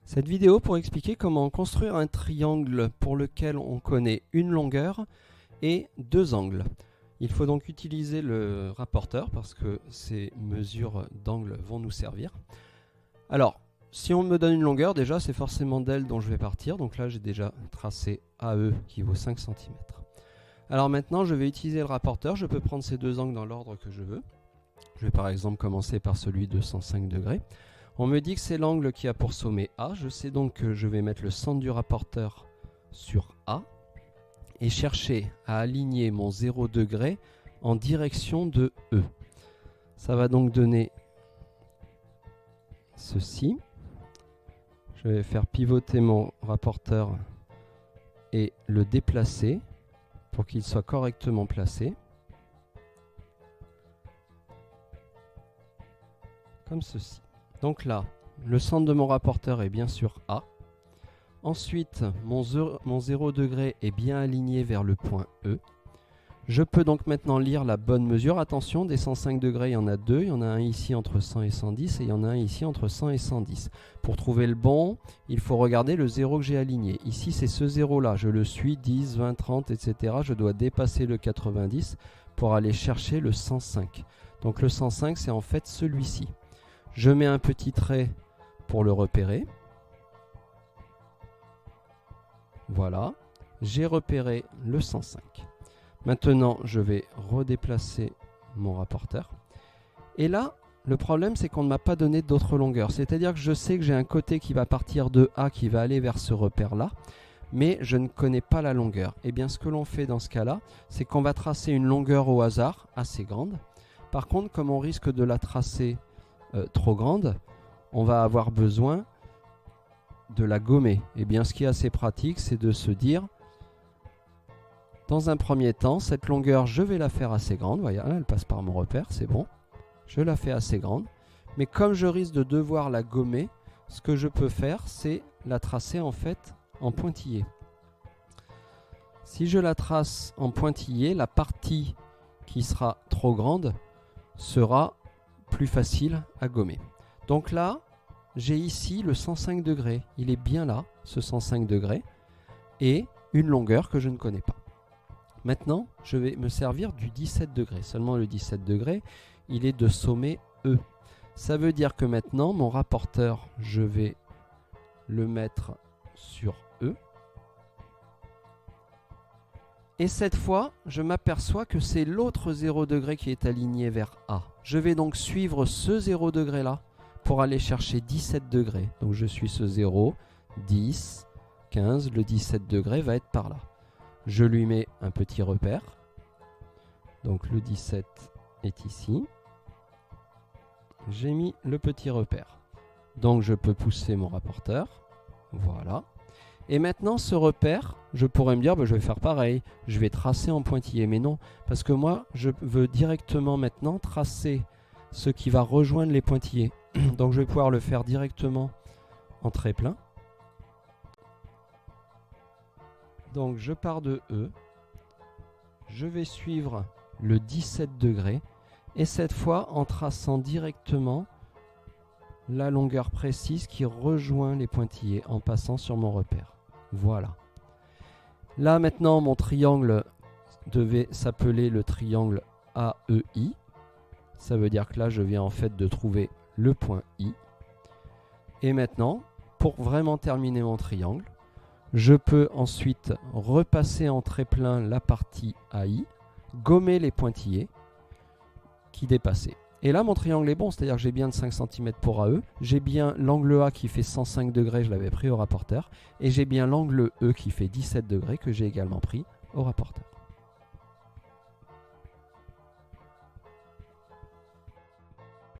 Cette vidéo pour expliquer comment construire un triangle pour lequel on connaît une longueur et deux angles. Il faut donc utiliser le rapporteur parce que ces mesures d'angle vont nous servir. Alors, si on me donne une longueur, déjà c'est forcément d'elle dont je vais partir. Donc là j'ai déjà tracé AE qui vaut 5 cm. Alors maintenant je vais utiliser le rapporteur, je peux prendre ces deux angles dans l'ordre que je veux. Je vais par exemple commencer par celui de 105 degrés. On me dit que c'est l'angle qui a pour sommet A, je sais donc que je vais mettre le centre du rapporteur sur A et chercher à aligner mon 0 degré en direction de E. Ça va donc donner ceci. Je vais faire pivoter mon rapporteur et le déplacer pour qu'il soit correctement placé. Comme ceci. Donc là, le centre de mon rapporteur est bien sûr A. Ensuite, mon 0 degré est bien aligné vers le point E. Je peux donc maintenant lire la bonne mesure. Attention, des 105 degrés, il y en a deux. Il y en a un ici entre 100 et 110 et il y en a un ici entre 100 et 110. Pour trouver le bon, il faut regarder le 0 que j'ai aligné. Ici, c'est ce 0-là. Je le suis 10, 20, 30, etc. Je dois dépasser le 90 pour aller chercher le 105. Donc le 105, c'est en fait celui-ci. Je mets un petit trait pour le repérer. Voilà, j'ai repéré le 105. Maintenant, je vais redéplacer mon rapporteur. Et là, le problème, c'est qu'on ne m'a pas donné d'autres longueurs. C'est-à-dire que je sais que j'ai un côté qui va partir de A, qui va aller vers ce repère-là, mais je ne connais pas la longueur. Et bien, ce que l'on fait dans ce cas-là, c'est qu'on va tracer une longueur au hasard, assez grande. Par contre, comme on risque de la tracer trop grande, on va avoir besoin de la gommer. Et bien, ce qui est assez pratique, c'est de se dire, dans un premier temps, cette longueur, je vais la faire assez grande. Voyez, là, elle passe par mon repère, c'est bon. Je la fais assez grande. Mais comme je risque de devoir la gommer, ce que je peux faire, c'est la tracer en fait en pointillé. Si je la trace en pointillé, la partie qui sera trop grande sera plus facile à gommer. Donc là, j'ai ici le 105 degrés. Il est bien là, ce 105 degrés, et une longueur que je ne connais pas. Maintenant, je vais me servir du 17 degrés. Seulement le 17 degrés, il est de sommet E. Ça veut dire que maintenant, mon rapporteur, je vais le mettre sur E. Et cette fois, je m'aperçois que c'est l'autre 0 degré qui est aligné vers A. Je vais donc suivre ce 0 degré là pour aller chercher 17 degrés. Donc je suis ce 0, 10, 15, le 17 degrés va être par là. Je lui mets un petit repère. Donc le 17 est ici. J'ai mis le petit repère. Donc je peux pousser mon rapporteur. Voilà. Et maintenant, ce repère, je pourrais me dire, je vais faire pareil, je vais tracer en pointillé. Mais non, parce que moi, je veux directement maintenant tracer ce qui va rejoindre les pointillés. Donc je vais pouvoir le faire directement en trait plein. Donc je pars de E, je vais suivre le 17 degrés, et cette fois en traçant directement la longueur précise qui rejoint les pointillés en passant sur mon repère. Voilà. Là maintenant mon triangle devait s'appeler le triangle AEI. Ça veut dire que là je viens en fait de trouver le point I. Et maintenant, pour vraiment terminer mon triangle, je peux ensuite repasser en trait plein la partie AI, gommer les pointillés qui dépassaient. Et là, mon triangle est bon, c'est-à-dire que j'ai bien de 5 cm pour AE, j'ai bien l'angle A qui fait 105 degrés, je l'avais pris au rapporteur, et j'ai bien l'angle E qui fait 17 degrés que j'ai également pris au rapporteur.